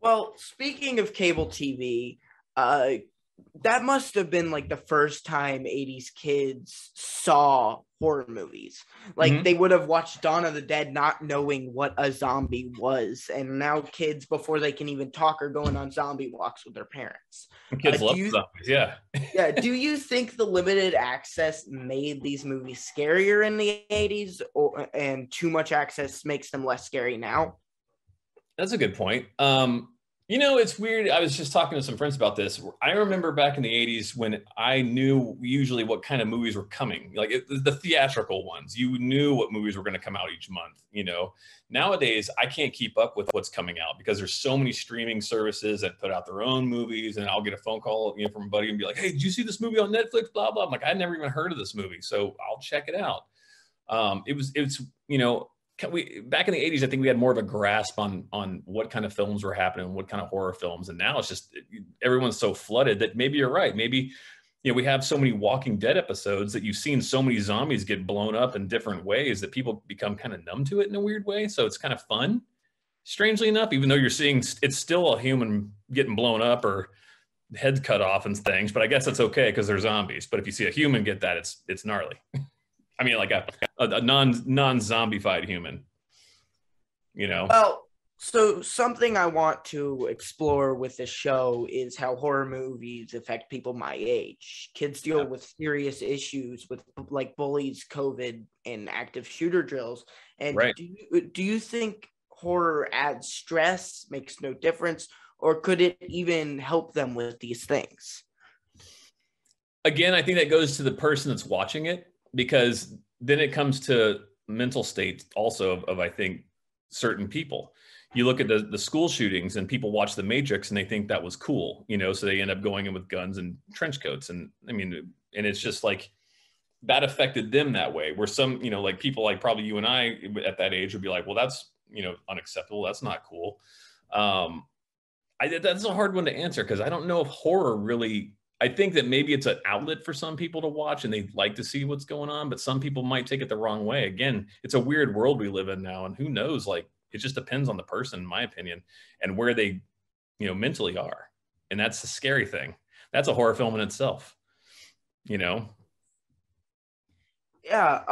Well, speaking of cable TV, uh, that must have been like the first time 80s kids saw horror movies. Like Hmm. they would have watched Dawn of the Dead not knowing what a zombie was. And now kids, before they can even talk, are going on zombie walks with their parents. Kids Do love you zombies, yeah. yeah, do you think the limited access made these movies scarier in the 80s and too much access makes them less scary now? That's a good point. It's weird. I was just talking to some friends about this. I remember back in the 80s when I knew usually what kind of movies were coming, like the theatrical ones. You knew what movies were going to come out each month. Nowadays, I can't keep up with what's coming out because there's so many streaming services that put out their own movies, and I'll get a phone call, from a buddy and be like, "Hey, did you see this movie on Netflix?" Blah blah. I'm like, "I never even heard of this movie, so I'll check it out." It's we back in the 80s, I think we had more of a grasp on what kind of films were happening, what kind of horror films, and now it's just everyone's so flooded that maybe you're right. Maybe we have so many Walking Dead episodes that you've seen so many zombies get blown up in different ways that people become kind of numb to it in a weird way. So it's kind of fun, strangely enough, even though you're seeing it's still a human getting blown up or heads cut off and things. But I guess that's okay because they're zombies. But if you see a human get that, it's gnarly. I mean, like a non-zombified human, you know? Well, so something I want to explore with this show is how horror movies affect people my age. Kids deal Yeah. with serious issues with like bullies, COVID, and active shooter drills. And Right. do you think horror adds stress, makes no difference, or could it even help them with these things? Again, I think that goes to the person that's watching it because then it comes to mental state also of I think certain people. You look at the school shootings and people watch The Matrix and they think that was cool, so they end up going in with guns and trench coats. And I mean, and it's just like that affected them that way. Where some, like people like probably you and I at that age would be like, well, that's, unacceptable. That's not cool. Um, that's a hard one to answer because I don't know if horror really. I think that maybe it's an outlet for some people to watch and they like to see what's going on, but some people might take it the wrong way. Again, it's a weird world we live in now, and who knows? Like, it just depends on the person, in my opinion, and where they, mentally are, and that's the scary thing. That's a horror film in itself, you know. Yeah.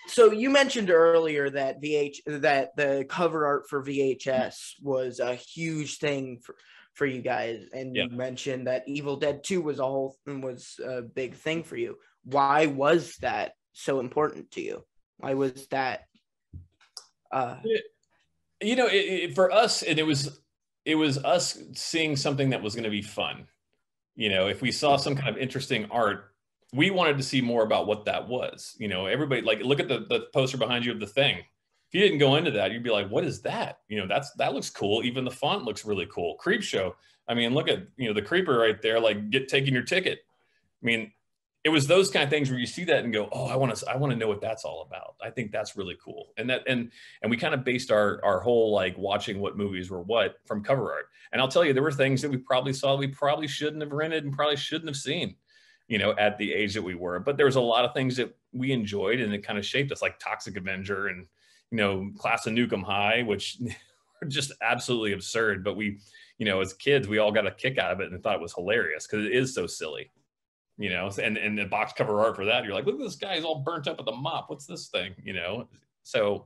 So you mentioned earlier that that the cover art for VHS was a huge thing for you guys, and Yeah. you mentioned that Evil Dead 2 was a big thing for you. Why was that so important to you? Why was that? Uh, For us, and it was us seeing something that was going to be fun. If we saw some kind of interesting art, we wanted to see more about what that was. Everybody, like, look at the poster behind you of The Thing. If you didn't go into that, you'd be like, what is that? That looks cool. Even the font looks really cool. Creep Show. I mean, look at, the creeper right there, like taking your ticket. I mean, it was those kind of things where you see that and go, oh, I want to know what that's all about. I think that's really cool. And we kind of based our whole like watching what movies were what from cover art. And I'll tell you, there were things that we probably saw we probably shouldn't have rented and probably shouldn't have seen, at the age that we were. But there was a lot of things that we enjoyed and it kind of shaped us, like Toxic Avenger and Class of Nukem High, which are just absolutely absurd. But we, as kids, we all got a kick out of it and thought it was hilarious because it is so silly. And the box cover art for that, you're like, look at this guy, he's all burnt up with a mop. What's this thing? So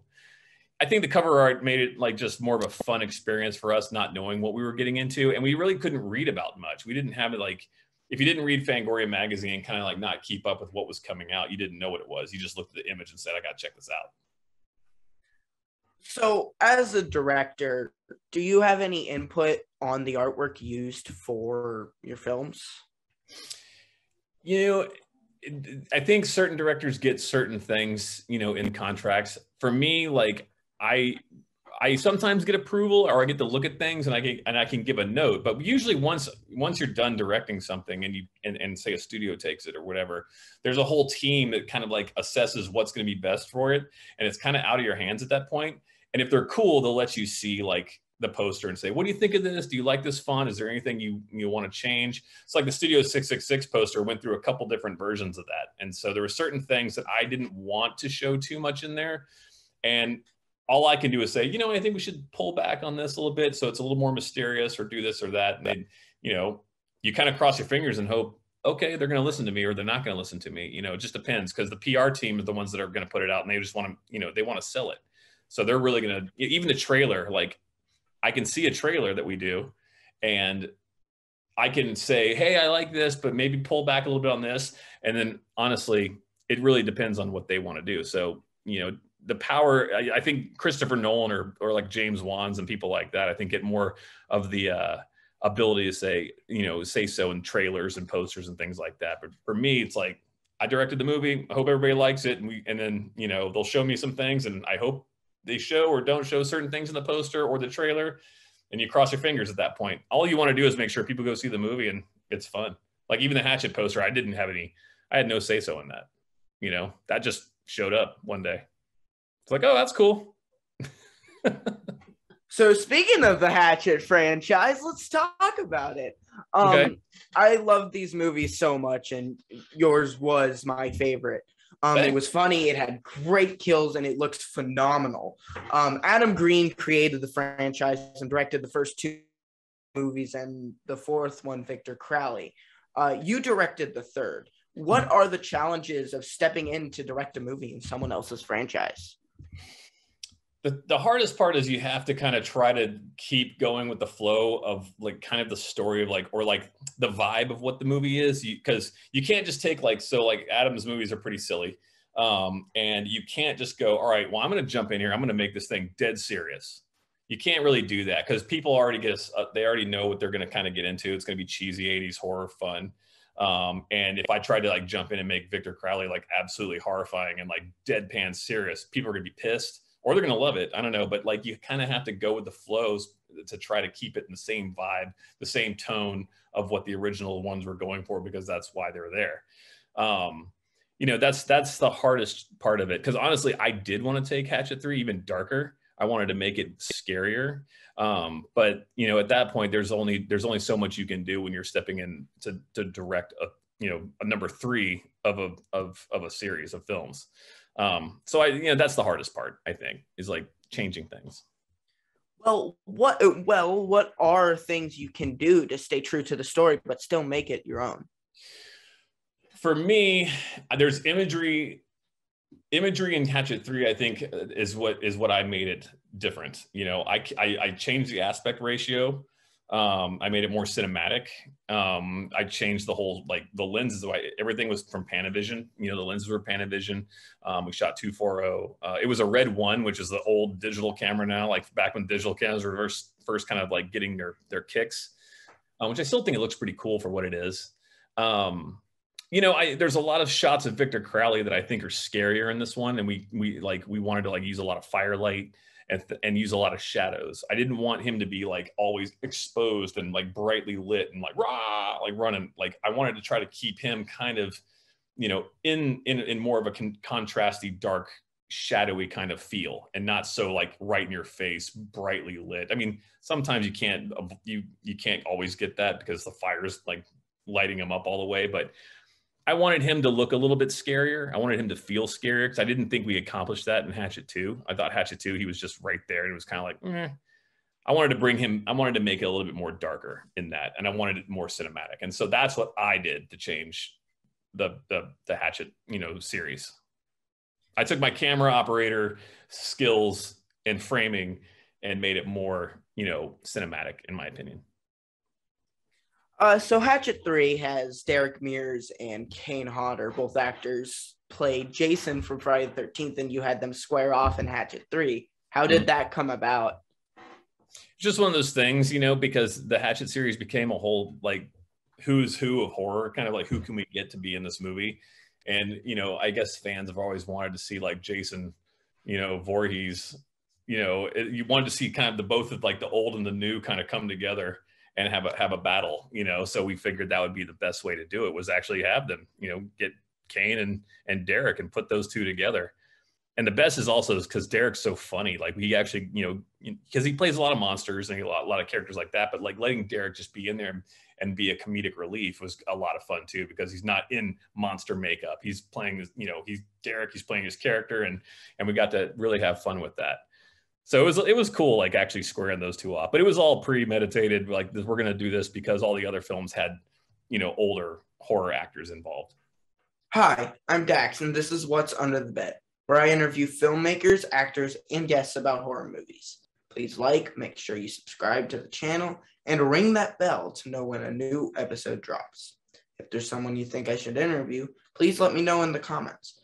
I think the cover art made it like just more of a fun experience for us, not knowing what we were getting into. And we really couldn't read about much. We didn't have it like, if you didn't read Fangoria magazine and kind of like not keep up with what was coming out, you didn't know what it was. You just looked at the image and said, I got to check this out. so, as a director, do you have any input on the artwork used for your films? You know, I think certain directors get certain things, in contracts. For me, like I sometimes get approval or I get to look at things and I can give a note. But usually once you're done directing something and and say a studio takes it or whatever, there's a whole team that kind of like assesses what's going to be best for it. And it's kind of out of your hands at that point. And if they're cool, they'll let you see like the poster and say, what do you think of this? Do you like this font? Is there anything you want to change? It's like the Studio 666 poster went through a couple different versions of that. And so there were certain things that I didn't want to show too much in there. And all I can do is say, you know, I think we should pull back on this a little bit so it's a little more mysterious, or do this or that. And then, you know, you kind of cross your fingers and hope, okay, they're going to listen to me, or they're not going to listen to me. You know, it just depends, because the PR team is the ones that are going to put it out, and they just want to, you know, they want to sell it. So they're really going to, even the trailer, like I can see a trailer that we do, and I can say, hey, I like this, but maybe pull back a little bit on this. And then honestly, it really depends on what they want to do. So, you know, the power, I think Christopher Nolan or like James Wan's and people like that, I think get more of the ability to say, you know, say so in trailers and posters and things like that. But for me, it's like, I directed the movie. I hope everybody likes it. And then, you know, they'll show me some things, and I hope they show or don't show certain things in the poster or the trailer. And you cross your fingers at that point. All you want to do is make sure people go see the movie and it's fun. Like even the Hatchet poster, I had no say so in that. You know, that just showed up one day. It's like, oh, that's cool. So speaking of the Hatchet franchise, let's talk about it. Okay. I love these movies so much, and yours was my favorite. It was funny, it had great kills, and it looked phenomenal. Adam Green created the franchise and directed the first two movies, and the fourth one, Victor Crowley. You directed the third. What are the challenges of stepping in to direct a movie in someone else's franchise? The hardest part is you have to kind of try to keep going with the flow of like kind of the story of like, or like the vibe of what the movie is, because you can't just take like, so like Adam's movies are pretty silly, and you can't just go, all right, well, I'm going to jump in here, I'm going to make this thing dead serious. You can't really do that, because people already they already know what they're going to kind of get into. It's going to be cheesy 80s horror fun. And if I try to like jump in and make Victor Crowley like absolutely horrifying and like deadpan serious, people are going to be pissed. Or they're going to love it. I don't know. But like, you kind of have to go with the flows to try to keep it in the same vibe, the same tone of what the original ones were going for, because that's why they're there. You know, that's the hardest part of it. Because honestly, I did want to take Hatchet 3 even darker. I wanted to make it scarier. But you know, at that point, there's only so much you can do when you're stepping in to direct a number 3 of a series of films. So that's the hardest part, I think, is like changing things. Well, what are things you can do to stay true to the story but still make it your own? For me, there's imagery in Hatchet 3, I think, is what I made it different. You know, I changed the aspect ratio. I made it more cinematic. I changed the whole, like the lenses. Everything was from Panavision. You know, the lenses were Panavision. We shot 240. It was a Red 1, which is the old digital camera now, like back when digital cameras were first kind of like getting their kicks, which I still think it looks pretty cool for what it is. You know, there's a lot of shots of Victor Crowley that I think are scarier in this one, and we wanted to like use a lot of firelight and use a lot of shadows. I didn't want him to be like always exposed and like brightly lit and like rah, like running. Like I wanted to try to keep him kind of, you know, in more of a contrasty, dark, shadowy kind of feel, and not so like right in your face, brightly lit. I mean, sometimes you can't always get that because the fire's like lighting him up all the way, but I wanted him to look a little bit scarier. I wanted him to feel scarier, because I didn't think we accomplished that in Hatchet 2. I thought Hatchet 2, he was just right there, and it was kind of like, I wanted to make it a little bit more darker in that, and I wanted it more cinematic. And so that's what I did to change the Hatchet, you know, series. I took my camera operator skills and framing and made it more, you know, cinematic, in my opinion. So Hatchet 3 has Derek Mears and Kane Hodder, both actors, played Jason from Friday the 13th, and you had them square off in Hatchet 3. How did that come about? Just one of those things, you know, because the Hatchet series became a whole like who's who of horror, kind of like who can we get to be in this movie? And, you know, I guess fans have always wanted to see like Jason, you know, Voorhees, you know, you wanted to see kind of the both of like the old and the new kind of come together and have a battle, you know. So we figured that would be the best way to do it, was actually have them, you know, get Kane and Derek and put those two together. And the best is also because Derek's so funny. Like he actually, you know, because he plays a lot of monsters and a lot of characters like that, but like letting Derek just be in there and be a comedic relief was a lot of fun too, because he's not in monster makeup. He's playing, you know, he's Derek, he's playing his character, and we got to really have fun with that. So it was cool, like actually squaring those two off. But it was all premeditated. Like we're going to do this because all the other films had, older horror actors involved. Hi, I'm Dax, and this is What's Under the Bed, where I interview filmmakers, actors, and guests about horror movies. Please make sure you subscribe to the channel, and ring that bell to know when a new episode drops. If there's someone you think I should interview, please let me know in the comments.